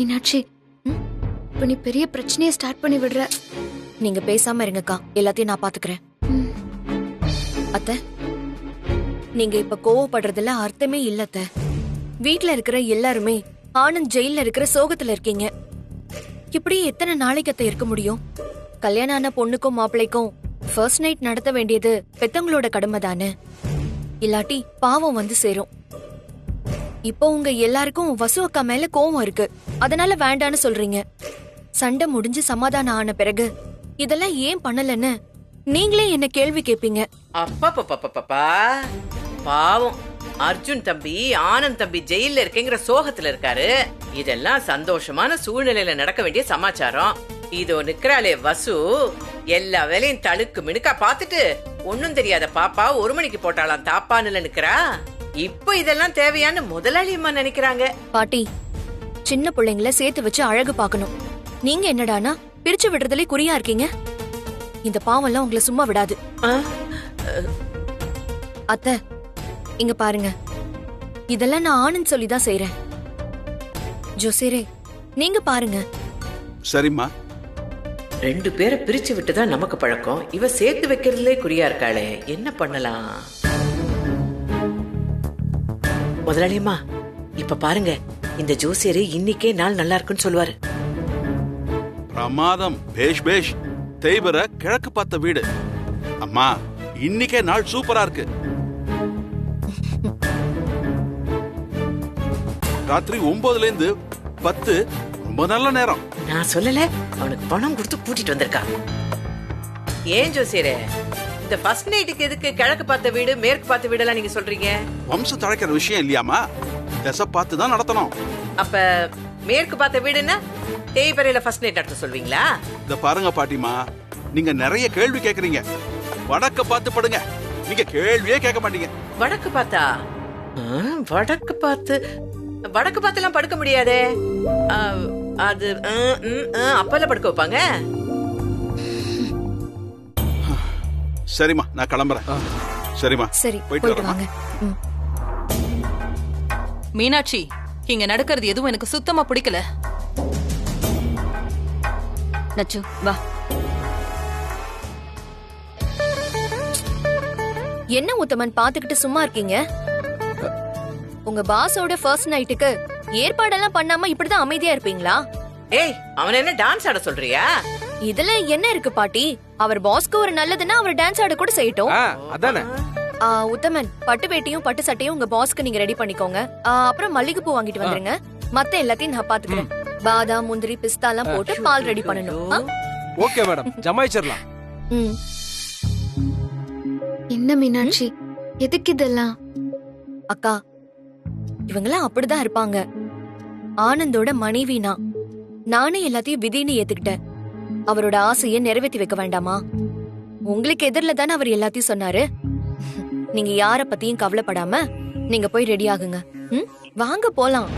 மீனாட்சி, இப்ப நீ பெரிய பிரச்சனையை ஸ்டார்ட் பண்ணி விடுற. நீங்க பேசாம இருங்கக்கா, எல்லாத்தையும் நான் பாத்துக்கிறேன். அத்தை, நீங்க இப்ப கோவப்படுறதுல அர்த்தமே இல்ல அத்தை. வீட்ல இருக்கிற எல்லாருமே ஆனந்த் ஜெயில இருக்கிற சோகத்துல இருக்கீங்க. இப்படி எத்தனை நாளைக்கு அத்தை இருக்க முடியும்? கல்யாணம் ஆன பொண்ணுக்கும் மாப்பிள்ளைக்கும் ஃபர்ஸ்ட் நைட் நடத்த வேண்டியது பெத்தவங்களோட கடமை தானே. இல்லாட்டி பாவம் வந்து சேரும். இப்போ உங்க எல்லாருக்கும் வசு அக்கா மேல கோவம் இருக்கு, அதனால வேண்டான்னு சொல்றீங்க. சண்டை முடிஞ்சு சமாதானம் ஆன பிறகு இதெல்லாம் ஏன் பண்ணலன்னு நீங்களே என்ன கேள்வி கேப்பீங்க. அப்பா பாவம் அர்ஜுன் தம்பி ஆனந்த் தம்பி ஜெயில இருக்கேங்கிற சோகத்துல இருக்காரு. இதெல்லாம் சந்தோஷமான சூழ்நிலையில நடக்க வேண்டிய சமாச்சாரம். இதோ நிக்கிறாளே வசு, எல்லா வேலையும் தழுக்கு மினுக்கா பாத்துட்டு ஒன்னும் தெரியாத பாப்பா 1 மணிக்கு போட்டாலாம் தாப்பான்னு நிக்கிறா. இப்போ இதெல்லாம் தேவையான்னு முதலாளி அம்மா நினைக்கிறாங்க. பாட்டி, சின்ன பிள்ளைங்கள சேர்த்து வச்சு அழகு பாக்கணும். நீங்க என்னடானா பிரிச்சு விடுறதுல குறியா இருக்கீங்க. இந்த பாவம் எல்லாம் உங்களை சும்மா விடாது. அத்தை, இங்க பாருங்க, இதெல்லாம் நான் ஆனந்த் சொல்லிதான் செய்யறேன். ஜோசேரே, நீங்க பாருங்க. சரிம்மா. 2 பேரை பிரிச்சு விட்டுதான் நமக்கு பழக்கம். இவ சேர்த்து வைக்கிறதுலே குறியா இருக்காளே, என்ன பண்ணலாம்? முதலாளியம்மா, இப்ப பாருங்க, இந்த ஜோசியரு இன்னைக்கே நாள் நல்லா இருக்குன்னு சொல்லுவாரு. பிரமாதம். பேஷ் பேஷ். தேய்வர கிழக்கு பார்த்த வீடு. அம்மா, இன்னைக்கே நாள் சூப்பரா இருக்கு. ராத்திரி 9ல இருந்து 10 ரொம்ப நல்ல நேரம். நான் சொல்லல, அவனுக்கு பணம் கொடுத்து கூட்டிட்டு வந்திருக்கா. ஏன் ஜோசியரே, இந்த ஃபர்ஸ்ட் நைட்டுக்கு எதுக்கு கிழக்கு பார்த்த வீடு மேற்கு பார்த்த வீடெல்லாம் நீங்க சொல்றீங்க? வம்சம் தழைக்கிற விஷயம் இல்லையாமா, திசை பார்த்து தான் நடத்தணும். அப்ப மேற்கு பார்த்த வீடுன்னா தேய்பறையில ஃபர்ஸ்ட் நைட் நடத்த சொல்வீங்களா? இத பாருங்க பாட்டிமா, நீங்க நிறைய கேள்வி கேக்குறீங்க. வடக்க பார்த்து படுங்க, நீங்க கேள்வியே கேட்க மாட்டீங்க. வடக்கு பார்த்தா? வடக்கு பார்த்தெல்லாம் படுக்க முடியாதே. அது அப்பெல்லாம் படுக்க வைப்பாங்க. சரிம்மா, நான் கிளம்புறேன். சரிம்மா, சரி, போயிட்டு வாங்க. மீனாட்சி, இங்க நடக்கிறது எதுவும் எனக்கு சுத்தமா பிடிக்கல. நச்சு, வா. என்ன உத்தமன் பாத்துக்கிட்டு சும்மா இருக்கீங்க? உங்க பாஸோட ஃபர்ஸ்ட் நைட்டுக்கு ஏற்பாடெல்லாம் பண்ணாம இப்படிதான் அமைதியா இருப்பீங்களா? ஏய், அவன் என்ன டான்ஸ் ஆட சொல்றியா? இதுல என்ன இருக்கு பாட்டி? அவர் பாஸ்க்கு ஒரு நல்லதுன்னா அவர் டான்ஸ் ஆட கூட செய்யட்டும். அதானே. உத்தமன், பட்டு வேட்டியும் பட்டு சட்டையும் உங்க பாஸ்க்கு நீங்க ரெடி பண்ணிக்கோங்க. அப்புறம் மல்லிகைப்பூ வாங்கிட்டு வந்துருங்க. மத்த எல்லாத்தையும் நான் பாத்துக்கிறேன். பாதாம், முந்திரி, பிஸ்தா எல்லாம் போட்டு பால் ரெடி பண்ணணும். ஓகே மேடம், ஜமாயிச்சிரலாம். என்ன மீனாட்சி, எதுக்கு இதெல்லாம்? அக்கா, இவங்கெல்லாம் அப்படிதான் இருப்பாங்க. ஆனந்தோட மனைவினா நானே எல்லாத்தையும் விதின்னு ஏத்துக்கிட்டேன். அவரோட ஆசையை நிறைவேற்றி வைக்க வேண்டாமா? உங்களுக்கு எதிரில தானே அவர் எல்லாத்தையும் சொன்னாரு. நீங்க யார பத்தியும் கவலைப்படாம நீங்க போய் ரெடி ஆகுங்க. வாங்க போலாம்.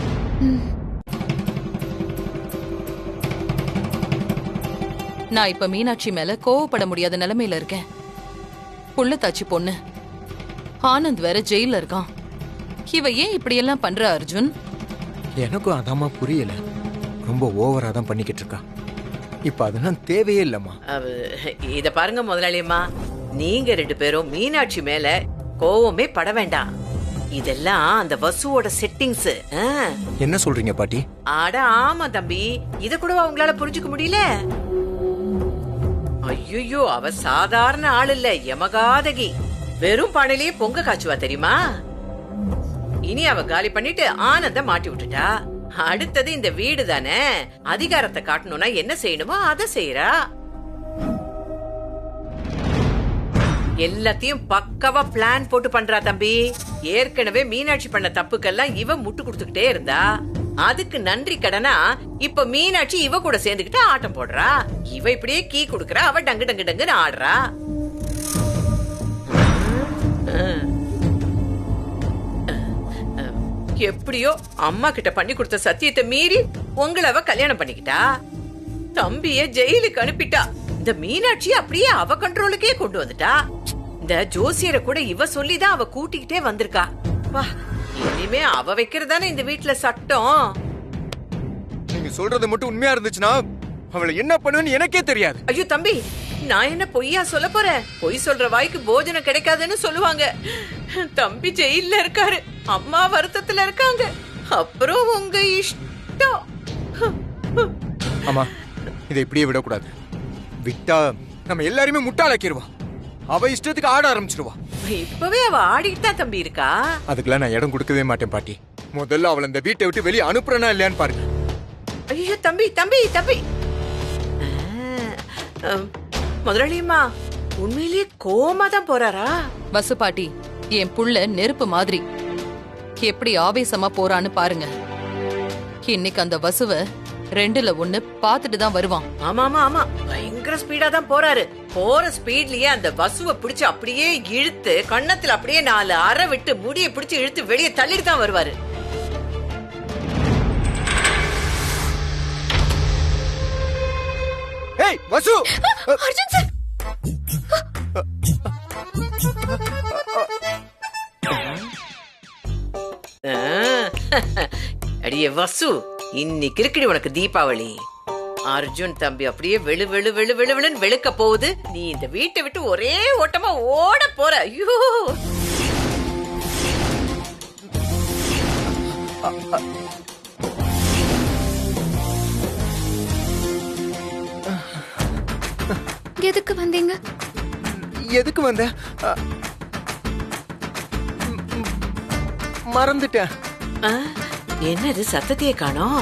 நான் இப்ப மீனாட்சி மேல கோவப்பட முடியாத நிலைமையில இருக்கேன். புள்ளத்தாச்சி பொண்ணு ஆனந்த் வேற ஜெயில இருக்கான். இவ ஏன் இப்படி எல்லாம் பண்ற அர்ஜுன்? எனக்கும் அதாம்மா புரியல. ரொம்ப ஓவரா தான் பண்ணிக்கிட்டு இருக்கா. இப்ப அதெல்லாம் தேவையே இல்லம்மா. இத பாருங்க முதலாளியம்மா, நீங்க 2 பேரும் மீனாட்சி மேல கோவமே பட வேண்டாம். இதெல்லாம் அந்த வசுவோட செட்டிங்ஸ். என்ன சொல்றீங்க பாட்டி? அட ஆமா தம்பி, இத கூட உங்களால புரிஞ்சுக்க முடியல? ஐயோ, அவ சாதாரண ஆள் இல்ல, யமகாதகி. வெறும் பானையிலேயே பொங்க காய்ச்சுவா தெரியுமா? இனி அவ காலி பண்ணிட்டு ஆனந்த மாட்டி விட்டுட்டா. அடுத்தது இந்த வீடு தானே, அதிகாரத்தை காட்டணும்னா என்ன செய்யணுமோ அதை செய்யறா. எல்லாத்தையும் பக்கவா பிளான் போட்டு பண்றா தம்பி. ஏற்கனவே மீனாட்சி பண்ண தப்புக்கெல்லாம் இவ முட்டு கொடுத்துக்கிட்டே இருந்தா. அதுக்கு நன்றி கடனா இப்ப மீனாட்சி இவ கூட சேர்ந்துக்கிட்டு ஆட்டம் போடுறா. இவ இப்படியே கீ குடுக்கறா, அவ டங்கு டங்கு டங்குன்னு ஆடுறா. எப்படியோ அம்மா கிட்ட பண்ணி கொடுத்த சத்தியத்தை மீறி உங்களை அவ கல்யாணம் பண்ணிக்கிட்டா. தம்பிய ஜெயிலுக்கு அனுப்பிட்டா. இந்த மீனாட்சி அப்படியே அவ கண்ட்ரோலுக்கே கொண்டு வந்துட்டா. இந்த ஜோசியரை கூட இவ சொல்லிதான் அவ கூட்டிக்கிட்டே வந்திருக்கா. வா, இனிமே அவ வைக்கிறதானே இந்த வீட்டுல சட்டம். நீங்க நீங்க சொல்றது மட்டும் உண்மையா இருந்துச்சுன்னா அவளை என்ன பண்ணுவேன்னு எனக்கே தெரியாது. ஐயோ தம்பி, நான் என்ன பொய்யா சொல்ல போறேன்? பொய் சொல்ற வாய்க்கு போஜனம் கிடைக்காதுன்னு சொல்லுவாங்க. தம்பி ஜெயில்ல இருக்காரு, அம்மா வருத்தத்துல இருக்காங்க, அப்புறம் உங்க இஷ்டம். ஆமா, இதை இப்படியே விடக்கூடாது. விட்டா நம்ம எல்லாருமே முட்டாளாக்கிடுவா. அவ இஷ்டத்துக்கு ஆட ஆரம்பிச்சிருவா. இப்பவே அவ ஆடிட்டு தான் தம்பி இருக்கா. அதுக்கெல்லாம் நான் இடம் கொடுக்கவே மாட்டேன் பாட்டி. முதல்ல அவளை இந்த வீட்டை விட்டு வெளியே அனுப்புறனா இல்லையான்னு பாருங்க. ஐயோ தம்பி தம்பி தம்பி, முதலாளியம்மா உண்மையிலேயே கோமா தான் போறாரா? வசு பாட்டி, என் புள்ள நெருப்பு மாதிரி எப்படி ஆவேசமா போறான்னு பாருங்க. இன்னைக்கு அந்த வசுவ 2ல 1 பாத்துட்டு தான் வருவான். ஆமா ஆமா ஆமா, பயங்கர ஸ்பீடா தான் போறாரு. போற ஸ்பீட்லயே அந்த வசுவை பிடிச்சு அப்படியே இழுத்து கண்ணத்துல அப்படியே 4 அரை விட்டு முடிய பிடிச்சு இழுத்து வெளியே தள்ளிட்டு தான் வருவாரு. ஏய் வசு! அர்ஜுன் சார், அடியே வசு, இன்னைக்கு இருக்குடி உனக்கு தீபாவளி. அர்ஜுன் தம்பி அப்படியே வெளு வெளு வெளு வெளு வெளுன்னு வெளுக்க போகுது. நீ இந்த வீட்டை விட்டு ஒரே ஓட்டமா ஓட போற. ஐயோ எதுக்கு வந்தீங்க? எதுக்கு வந்த? மறந்துட்டேன். என்னது சத்தத்தையே காணோம்?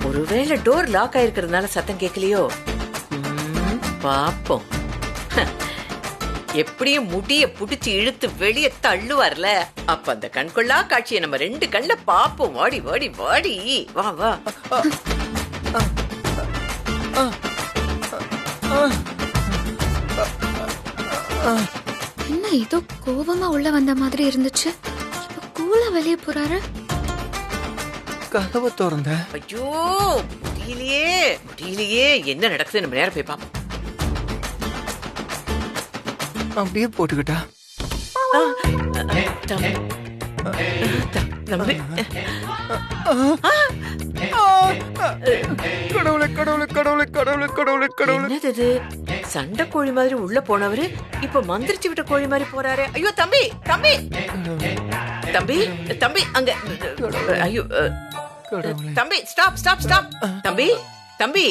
ஒருவேளை டோர் லாக் ஆயிருக்கிறதுனால சத்தம் கேட்கலையோ? பாப்போம். எப்படியும் முடிய புடிச்சு இழுத்து வெளியே தள்ளுவார்ல, அப்ப அந்த கண்கொள்ளா காட்சியை நம்ம 2 கண்ல பாப்போம். வாடி வாடி வாடி, வா வா. என்ன ஏதோ கோவமா உள்ள வந்த மாதிரி இருந்துச்சு, இப்ப கூலா வெளியே போறாரு. கதவை திறந்த. ஐயோ முடியலையே முடியலையே, என்ன நடக்குது? நம்ம நேரம் போய் பாப்போம். அப்படியே போட்டுக்கிட்டா. தம்பி, கடவுளே கடவுளே கடவுளே கடவுளே கடவுளே கடவுளே! என்னது இது? சண்டை கோழி மாதிரி உள்ள போனவரு இப்ப மந்திரிச்சு விட்ட கோழி மாதிரி போறாரு. ஐயோ தம்பி தம்பி தம்பி தம்பி, அங்க. ஐயோ தம்பி, ஸ்டாப் ஸ்டாப் ஸ்டாப். தம்பி தம்பி,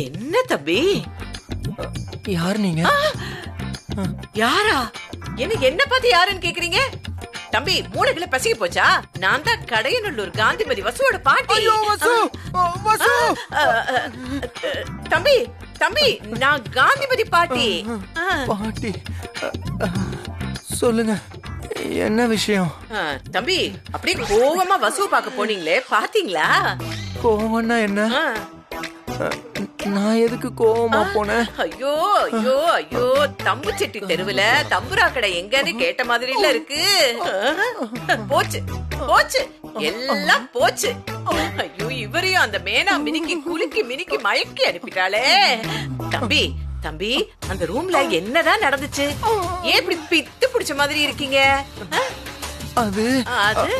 என்ன தம்பி? யார் நீங்க? யாரா? என்ன பார்த்து யாருன்னு கேக்குறீங்க? தம்பி, மூளைகளை பசிக்க போச்சா? நான் தான் கடையநல்லூர் காந்திமதி வசுவோட பாட்டி. தம்பி தம்பி, நான் காந்திமதி பாட்டி. பாட்டி, சொல்லுங்க, என்ன விஷயம்? தம்பி, அப்படியே கோவமா வசுவை பார்க்க போனீங்களே, பாத்தீங்களா? கோவம்னா என்ன? நான் எதுக்கு கோவமா போனேன்? ஐயோ ஐயோ ஐயோ, தம்பு செட்டி தெருவுல தம்புரா கடை எங்கன்னு கேட்ட மாதிரி இல்ல இருக்கு. போச்சு போச்சு, எல்லாம் போச்சு. ஐயோ, இவரையும் அந்த மேனா மினிக்கி குலுக்கி மினிக்கி மயக்கி அனுப்பிட்டாளே. தம்பி தம்பி, அந்த ரூம்ல என்னதான் நடந்துச்சு? ஏன் இப்படி பித்து பிடிச்ச மாதிரி இருக்கீங்க? அது அது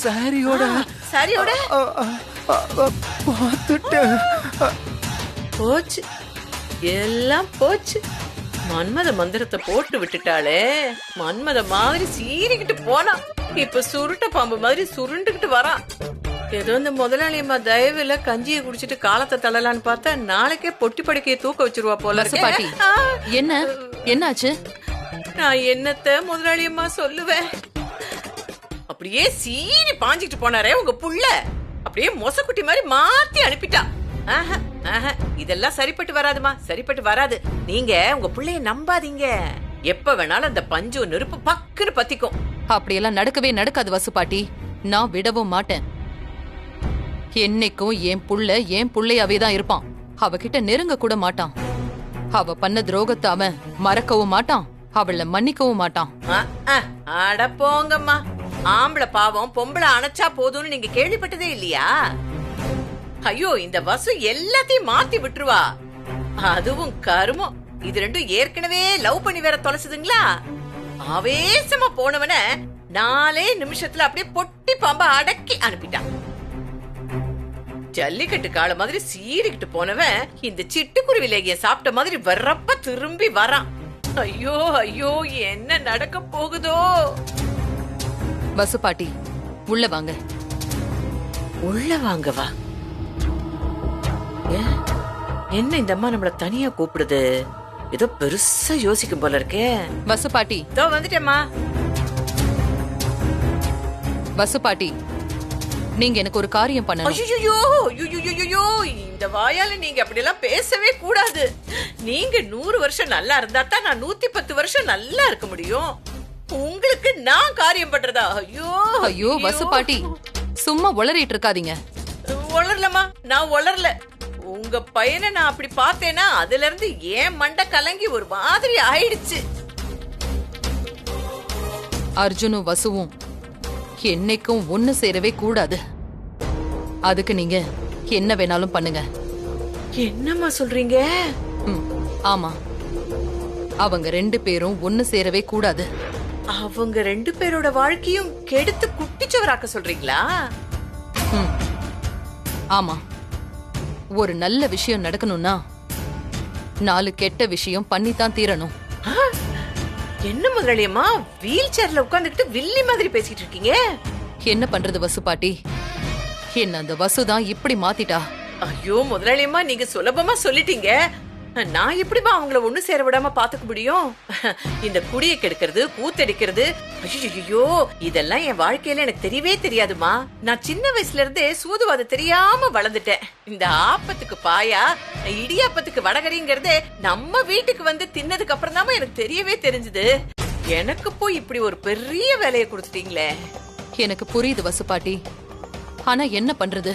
சாரியோட சரியோட பார்த்துட்டேன். போச்சு, எல்லாம் போச்சு. மன்மத மந்திரத்தை போட்டு விட்டுட்டாளே. மன்மத மாதிரி சீறிக்கிட்டு போனா, இப்ப சுருட்ட பாம்பு மாதிரி சுருண்டுகிட்டு வரான். ஏதோ இந்த முதலாளியம்மா தயவுல கஞ்சியை குடிச்சிட்டு காலத்தை தள்ளலான்னு பார்த்தா நாளைக்கே பொட்டி படுக்கையை தூக்க வச்சிருவா போல வசு பாட்டி, என்ன என்னாச்சு? நான் என்னத்த முதலாளியம்மா சொல்லுவேன்? அப்படியே சீறி பாஞ்சிட்டு போனாரே உங்க புள்ள, அப்படியே மொசக்குட்டி மாதிரி மாத்தி அனுப்பிட்டா. இதெல்லாம் சரிப்பட்டு வராதுமா, சரிப்பட்டு வராது. நீங்க உங்க புள்ளைய நம்பாதீங்க. எப்ப வேணாலும் அந்த பஞ்சு நெருப்பு பக்குன்னு பத்திக்கும். அப்படியெல்லாம் நடக்கவே நடக்காது வசு பாட்டி. நான் விடவும் மாட்டேன். என்னைக்கும் என் புள்ள என் புள்ளையாவே தான் இருப்பான். அவகிட்ட நெருங்க கூட மாட்டான். அவ பண்ண துரோகத்தை அவன் மறக்கவும் மாட்டான், அவளை மன்னிக்கவும் மாட்டான். அட போங்கம்மா, ஆம்பளை பாவம் பொம்பளை அணைச்சா போதும்னு நீங்க கேள்விப்பட்டதே இல்லையா? ஐயோ, இந்த வசு எல்லாத்தையும் மாத்தி விட்டுருவா. அதுவும் கருமம், இது 2 ஏற்கனவே லவ் பண்ணி வேற தொலைச்சதுங்களா. ஆவேசமா போனவன 4 நிமிஷத்துல அப்படியே பொட்டி பாம்பா அடக்கி அனுப்பிட்டான். ஜல்லிக்கட்டு கால மாதிரி சீறிக்கிட்டு போனவன் இந்த சிட்டுக்குருவி லேகிய சாப்பிட்ட மாதிரி வர்றப்ப திரும்பி வரான். ஐயோ ஐயோ, என்ன நடக்க போகுதோ? வசு பாட்டி உள்ள வாங்க. உள்ள வாங்கவா? என்ன இந்த அம்மா நம்மள தனியா கூப்பிடுது? ஏதோ பெருசா யோசிக்கும் போல இருக்கே. வசு பாட்டி, இதோ வந்துட்டேம்மா. வசு பாட்டி, நீங்க எனக்கு ஒரு காரியம் பண்ணணும். ஐயோ ஐயோ, இந்த வாயால நீங்க அப்படி எல்லாம் பேசவே கூடாது. நீங்க 100 வருஷம் நல்லா இருந்தா தான் நான் 110 வருஷம் நல்லா இருக்க முடியும். உங்களுக்கு நான் காரியம் பண்றதா? ஐயோ ஐயோ வசு பாட்டி, சும்மா உளறிட்டு இருக்காதீங்க. உளரலமா, நான் உளரல. உங்க பையனை நான் அப்படி பார்த்தேன்னா அதுல இருந்து ஏன் மண்டை கலங்கி ஒரு மாதிரி ஆயிடுச்சு. அர்ஜுனும் வசுவும் என்னைக்கும் ஒண்ணு சேரவே கூடாது. அதுக்கு நீங்க என்ன வேணாலும் பண்ணுங்க. என்னம்மா சொல்றீங்க? ஆமா, அவங்க 2 பேரும் ஒண்ணு சேரவே கூடாது. அவங்க 2 பேரோட வாழ்க்கையும் கெடுத்து குட்டிச்சவராக்க சொல்றீங்களா? ஆமா, ஒரு நல்ல விஷயம் நடக்கணும்னா 4 கெட்ட விஷயம் பண்ணித்தான் தீரணும். என்ன முதலாளியம்மா, வீல் சேர்ல உட்கார்ந்துகிட்டு வில்லி மாதிரி பேசிட்டு இருக்கீங்க? என்ன பண்றது வசு பாட்டி, என்ன அந்த வசுதான் இப்படி மாத்திட்டா. ஐயோ முதலாளியம்மா, நீங்க சுலபமா சொல்லிட்டீங்க. நான் எப்படிமா அவங்கள ஒண்ணு சேர விடாம பாத்துக்க முடியும்? இந்த குடியை கெடுக்கிறது, கூத்தடிக்கிறது, ஐயோ இதெல்லாம் என் வாழ்க்கையில எனக்கு தெரியவே தெரியாதுமா. நான் சின்ன வயசுல இருந்தே சூதுவாது தெரியாம வளர்ந்துட்டேன். இந்த ஆப்பத்துக்கு பாயா, இடியாப்பத்துக்கு வடகரிங்கிறதே நம்ம வீட்டுக்கு வந்து தின்னதுக்கு அப்புறம் தான் எனக்கு தெரியவே தெரிஞ்சது. எனக்கு போய் இப்படி ஒரு பெரிய வேலையை கொடுத்துட்டீங்களே. எனக்கு புரியுது வசு பாட்டி, ஆனா என்ன பண்றது?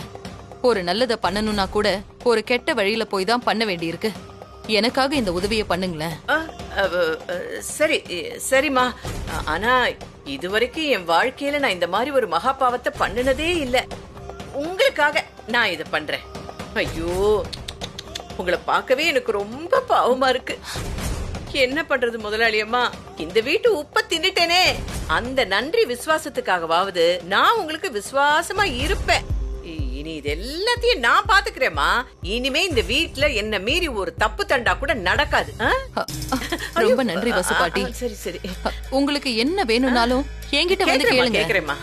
ஒரு நல்லதை பண்ணணும்னா கூட ஒரு கெட்ட வழியில போய் தான் பண்ண வேண்டியிருக்கு. எனக்காக இந்த உதவியை பண்ணுங்களேன். சரி சரிம்மா. ஆனா இதுவரைக்கும் என் வாழ்க்கையில நான் இந்த மாதிரி ஒரு மகா பாவத்தை பண்ணினதே இல்ல. உங்களுக்காக நான் இத பண்றேன். ஐயோ, உங்களை பார்க்கவே எனக்கு ரொம்ப பாவமா இருக்கு. என்ன பண்றது முதலாளியம்மா, இந்த வீட்டு உப்ப தின்னுட்டேனே. அந்த நன்றி விசுவாசத்துக்காகவாவது நான் உங்களுக்கு விசுவாசமா இருப்பேன். இனி இது எல்லாத்தையும் நான் பாத்துக்கிறேம்மா. இனிமே இந்த வீட்ல என்ன மீறி ஒரு தப்பு தண்டா கூட நடக்காது. ரொம்ப நன்றி வசு பாட்டி. சரி சரி, உங்களுக்கு என்ன வேணும்னாலும் என்கிட்ட வந்து கேளுங்க. கேக்குறேம்மா.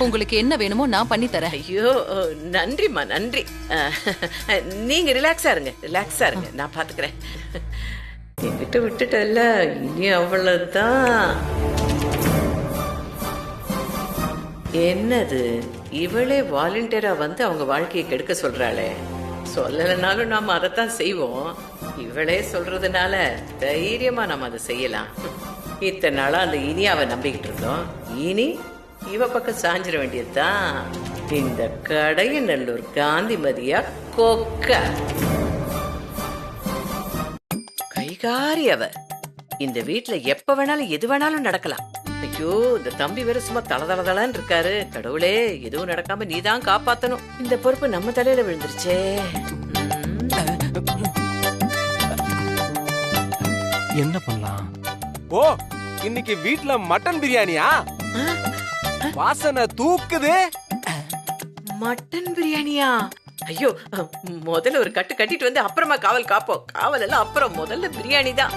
உங்களுக்கு என்ன வேணுமோ நான் பண்ணி தரேன். ஐயோ நன்றிம்மா, நன்றி. நீங்க ரிலாக்ஸா இருங்க, ரிலாக்ஸா இருங்க, நான் பாத்துக்கிறேன். என்கிட்ட விட்டுட்டல்ல, இனி அவ்வளவுதான். என்னது இவளே வாலண்டியரா வந்து அவங்க வாழ்க்கையை கெடுக்க சொல்றாளே. சொல்லலனாலும் நாம அதைத்தான் செய்வோம். இவளே சொல்றதுனால தைரியமா நம்ம அதை செய்யலாம். இத்தனை நாளா அந்த இனியாவை நம்பிக்கிட்டு இருந்தோம். இனி இவ பக்கம் சாஞ்சிட வேண்டியதுதான். இந்த கடையநல்லூர் காந்திமதியா கொக்க கைகாரி அவ. இந்த வீட்டுல எப்ப வேணாலும் எது வேணாலும் நடக்கலாம். ஐயோ, இந்த தம்பி வேற சும்மா தளதளதளன்னு இருக்காரு. கடவுளே, எதுவும் நடக்காம நீதான் காப்பாத்தணும். இந்த பொறுப்பு நம்ம தலையில விழுந்துருச்சே. என்ன பண்ணலாம்? ஓ, இன்னைக்கு வீட்ல மட்டன் பிரியாணியா? வாசனை தூக்குது. மட்டன் பிரியாணியா? ஐயோ, முதல்ல ஒரு கட்டு கட்டிட்டு வந்து அப்புறமா காவல் காப்போம். காவல் எல்லாம் அப்புறம், முதல்ல பிரியாணி தான்.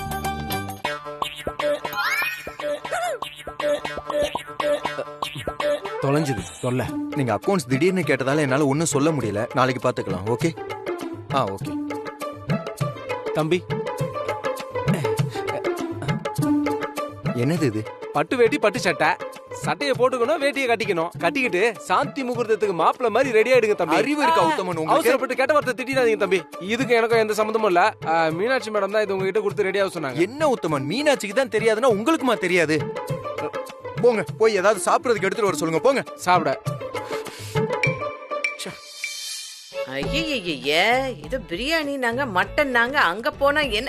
தொலைஞ்சது சொல்ல. நீங்க அக்கவுண்ட்ஸ் திடீர்னு கேட்டதால என்னால ஒன்னும் சொல்ல முடியல. நாளைக்கு பாத்துக்கலாம். ஓகே? ஓகே. தம்பி, என்னது இது? பட்டு வேட்டி பட்டு சட்டை. சட்டையை போட்டுக்கணும், வேட்டியை கட்டிக்கணும். கட்டிக்கிட்டு சாந்தி முகூர்த்தத்துக்கு மாப்பிள்ள மாதிரி ரெடி ஆயிடுங்க தம்பி. அறிவு இருக்கா உத்தமன் உங்களுக்கு? அவசரப்பட்டு கெட்ட வார்த்தை திட்டிடாதீங்க தம்பி. இதுக்கு எனக்கும் எந்த சம்பந்தமும் இல்ல. மீனாட்சி மேடம் தான் இது உங்ககிட்ட கொடுத்து ரெடியாக சொன்னாங்க. என்ன உத்தமன், மீனாட்சிக்கு தான் தெரியாதுன்னா உங்களுக்குமா தெரியாது? போங்க, போய் ஏதாவது சாப்பிடறதுக்கு எடுத்துட்டு வர சொல்லுங்க. போங்க சாப்பிட. ஐய, இது பிரியாணி நாங்க, மட்டன் நாங்க. அங்க போனா என்ன?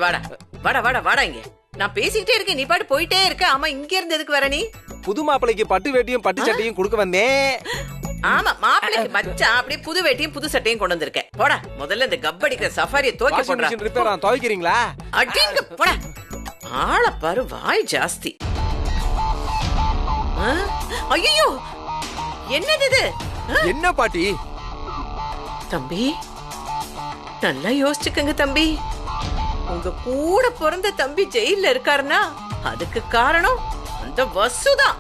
வாடா வாடா வாடா வாடா இங்க. நான் பேசிக்கிட்டே இருக்கேன், நீ பாட்டு போயிட்டே இருக்க. ஆமா, இங்க இருந்து எதுக்கு வர நீ? புது மாப்பிளைக்கு பட்டு வேட்டியும் பட்டு சட்டையும் கொடுக்க வந்தேன். ஆமா, மாப்பிளைக்கு மச்சான் அப்படியே புது வேட்டியும் புது சட்டையும் கொண்டு வந்திருக்கேன். போடா, முதல்ல இந்த கப்படிக்கிற சஃபாரியை துவைக்க போடுறா. துவைக்கிறீங்களா? அடிங்க போடா. ஆள பாரு, வாய் ஜாஸ்தி. ஐயோ, என்னது இது? என்ன பாட்டி? தம்பி, நல்லா யோசிச்சுக்கங்க தம்பி. உங்க கூட பிறந்த தம்பி ஜெயில இருக்காருன்னா அதுக்கு காரணம் அந்த வசுதான்.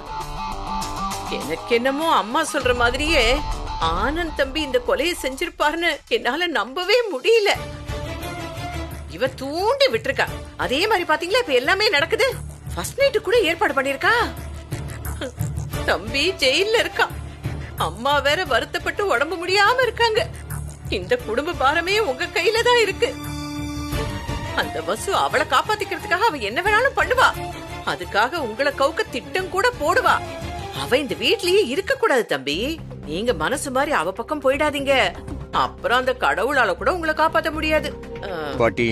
எனக்கு என்னமோ அம்மா சொல்ற மாதிரியே ஆனந்த் தம்பி இந்த கொலையை செஞ்சிருப்பாருன்னு என்னால நம்பவே முடியல. இவ தூண்டி விட்டுருக்கா. அதே மாதிரி பாத்தீங்களா இப்ப எல்லாமே நடக்குது. ஃபர்ஸ்ட் நைட்டு கூட ஏற்பாடு பண்ணிருக்கா. தம்பி ஜெயில இருக்கா. அம்மா வேற வருத்தப்பட்டு உடம்பு முடியாம இருக்காங்க. இந்த குடும்ப பாரமே உங்க கையில தான் இருக்கு. அந்த வசு அவளை காப்பாத்திக்கிறதுக்காக அவ என்ன வேணாலும் பண்ணுவா. அதுக்காக உங்களை கவுக்க திட்டம் கூட போடுவா. அவ இந்த வீட்லயே இருக்க கூடாது தம்பி. நீங்க மனசு மாதிரி அவ பக்கம் போயிடாதீங்க. அப்புறம் அந்த கடவுளால கூட உங்களை காப்பாத்த முடியாது. பாட்டி,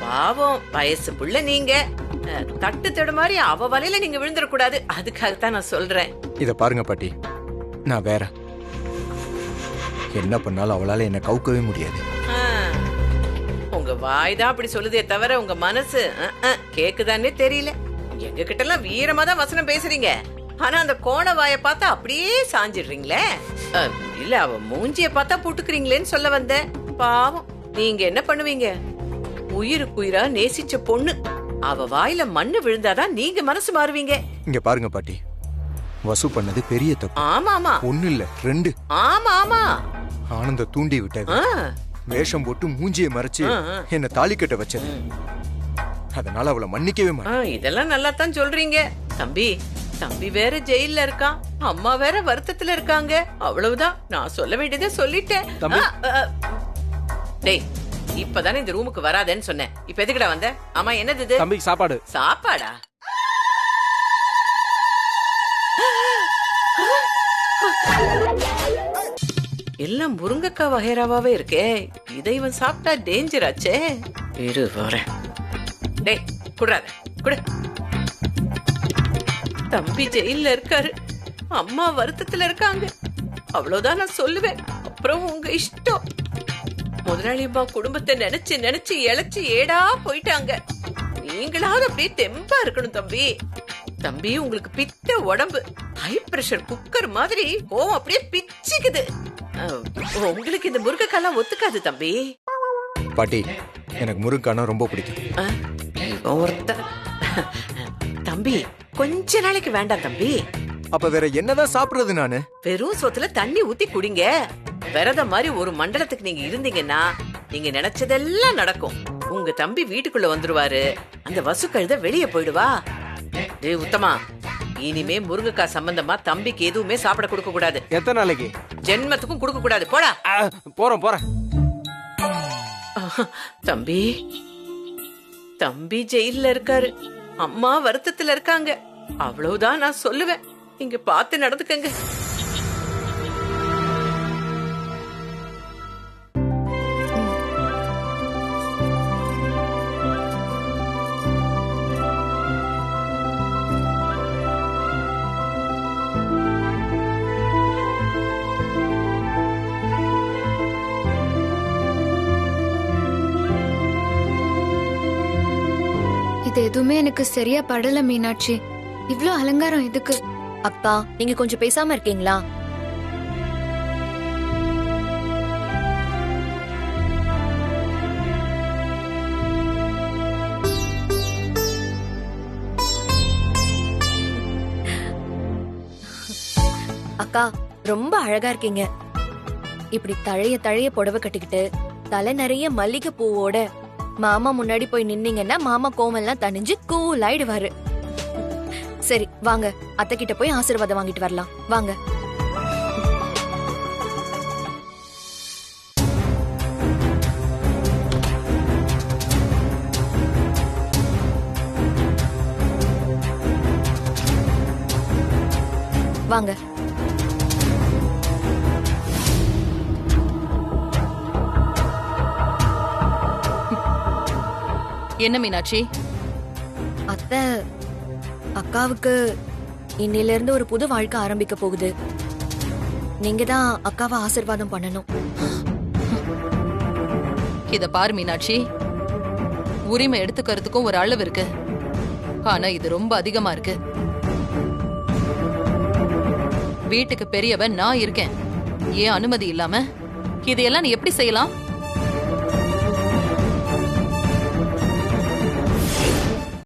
பாவம் வயசு புள்ள நீங்க. தட்டு தடு மாதிரி அவ வலையில நீங்க விழுந்துடக்கூடாது. அதுக்காகத்தான் நான் சொல்றேன். இத பாருங்க பாட்டி, நான் வேற என்ன பண்ணாலும் அவளால என்ன கவுக்கவே முடியாது. உங்க வாய்தான் அப்படி சொல்லுதே தவிர உங்க மனசு கேக்குதானே தெரியல. எங்க கிட்ட எல்லாம் வீரமா தான் வசனம் பேசுறீங்க. ஆனா அந்த கோண வாய பார்த்தா அப்படியே சாஞ்சிடுறீங்களே. இல்ல அவ மூஞ்சிய பார்த்தா போட்டுக்கிறீங்களேன்னு சொல்ல வந்தேன். பாவம், நீங்க என்ன பண்ணுவீங்க? உயிருக்குயிரா நேசிச்ச பொண்ணு. அவ வாயில மண்ணு விழுந்தாதான் நீங்க மனசு மாறுவீங்க. இங்க பாருங்க பாட்டி, வசு பண்ணது பெரிய தப்பு. ஆமா ஆமா, ஒண்ணு இல்ல 2. ஆமா ஆமா. ஆனந்த தூண்டி விட்டது, வேஷம் போட்டு மூஞ்சியை மறைச்சு என்ன தாலி கட்ட வச்சது. அதனால அவளை மன்னிக்கவே மாட்டேன். இதெல்லாம் நல்லா தான் சொல்றீங்க தம்பி. தம்பி வேற ஜெயில இருக்கான், அம்மா வேற வருத்தத்துல இருக்காங்க. அவ்வளவுதான், நான் சொல்ல வேண்டியதை சொல்லிட்டேன். டேய், இப்பதானே இந்த ரூமுக்கு வராதேன்னு சொன்னேன். இப்ப எதுக்குடா வந்த? ஆமா, என்னது இது? தம்பிக்கு சாப்பாடு. சாப்பாடா? எல்லாம் முருங்கக்காய் வகைராவே இருக்கே. இதை இவன் சாப்பிட்டா டேஞ்சர் ஆச்சே. இரு வரேன். டேய், குடுறாத, குடு. தம்பி ஜெயில இருக்காரு, அம்மா வருத்தத்துல இருக்காங்க. அவ்வளவுதான் நான் சொல்லுவேன். அப்புறம் உங்க இஷ்டம். முதலாளி அம்மா குடும்பத்தை நினைச்சு நினைச்சு இழைச்சு ஏடா போயிட்டாங்க. நீங்களாவது அப்படியே தெம்பா இருக்கணும் தம்பி. தம்பி, உங்களுக்கு பித்த உடம்பு, ஹை பிரஷர் குக்கர் மாதிரி கோவம் அப்படியே பிச்சுக்குது. உங்களுக்கு இந்த முருங்கைக்காலாம் ஒத்துக்காது தம்பி. பாட்டி, எனக்கு முருங்கைக்கானா ரொம்ப பிடிக்கும். தம்பி, கொஞ்ச நாளைக்கு வேண்டாம் தம்பி. அப்ப வேற என்னதான் சாப்பிடுறது? நானு வெறும் சோத்துல தண்ணி ஊத்தி குடிங்க. விரதம் மாதிரி ஒரு மண்டலத்துக்கு நீங்க இருந்தீங்கன்னா நீங்க நினைச்சதெல்லாம் நடக்கும். உங்க தம்பி வீட்டுக்குள்ள வந்துருவாரு, அந்த வசு கழுத வெளியே போயிடுவா. டேய் உத்தமா, இனிமே முருங்கைக்காய் சம்பந்தமா தம்பிக்கு எதுவுமே சாப்பிட கொடுக்க கூடாது. எத்தனை நாளைக்கு? ஜென்மத்துக்கும் கொடுக்க கூடாது. போடா. போறேன். தம்பி, தம்பி ஜெயில இருக்காரு, அம்மா வருத்தத்துல இருக்காங்க. அவ்வளவுதான் நான் சொல்லுவேன். இங்க பார்த்து நடந்துக்கங்க. இது எதுவுமே எனக்கு சரியா படல மீனாட்சி. இவ்ளோ அலங்காரம் எதுக்கு? அக்கா, நீங்க கொஞ்சம் பேசாம இருக்கீங்களா? அக்கா, ரொம்ப அழகா இருக்கீங்க. இப்படி தழைய தழைய புடவை கட்டிக்கிட்டு தலை நிறைய மல்லிகை பூவோட மாமா முன்னாடி போய் நின்னீங்கன்னா மாமா கோமெல்லாம் தணிஞ்சு கூல் ஆயிடுவாரு. சரி வாங்க, அத்தை கிட்ட போய் ஆசீர்வாதம் வாங்கிட்டு வரலாம். வாங்க. வாங்க. என்ன மீனாட்சி? அத்தை, அக்காவுக்கு இன்னில இருந்து ஒரு புது வாழ்க்கை ஆரம்பிக்க போகுது. நீங்க தான் அக்காவை ஆசீர்வாதம் பண்ணணும். இத பாரு மீனாட்சி, உரிமை எடுத்துக்கிறதுக்கும் ஒரு அளவு இருக்கு. ஆனா இது ரொம்ப அதிகமா இருக்கு. வீட்டுக்கு பெரியவன் நான் இருக்கேன். ஏன் அனுமதி இல்லாம இதையெல்லாம் நீ எப்படி செய்யலாம்?